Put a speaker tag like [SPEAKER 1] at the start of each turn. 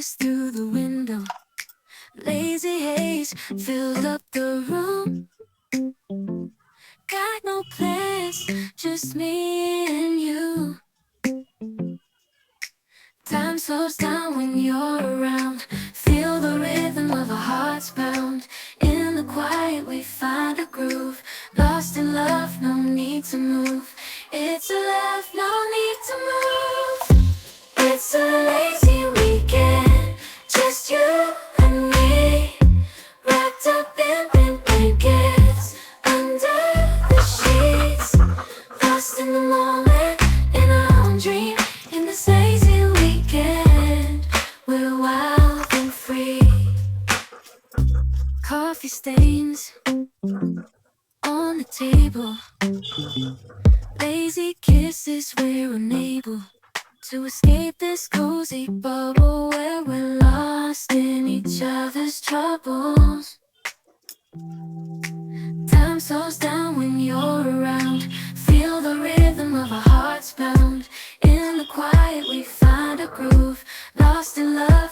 [SPEAKER 1] kiss through the window. Lazy haze filled up the room. Got no plans, just me and you. Time slows down when you're around. Feel the rhythm of our hearts pound. In the quiet we find a groove. Lost in love, no need to move. It's a love, no need to move. It's a lazy weekend, just you and me. Wrapped up in pink blankets, under the sheets. Lost in the moment, in our own dream. In this lazy weekend, we're wild and free. Coffee stains on the table. Lazy kisses, we're unable to escape this cozy bubble where we're lost in each other's troubles. Time slows down when you're around. Feel the rhythm of our hearts pound. In the quiet we find a groove. Lost in love,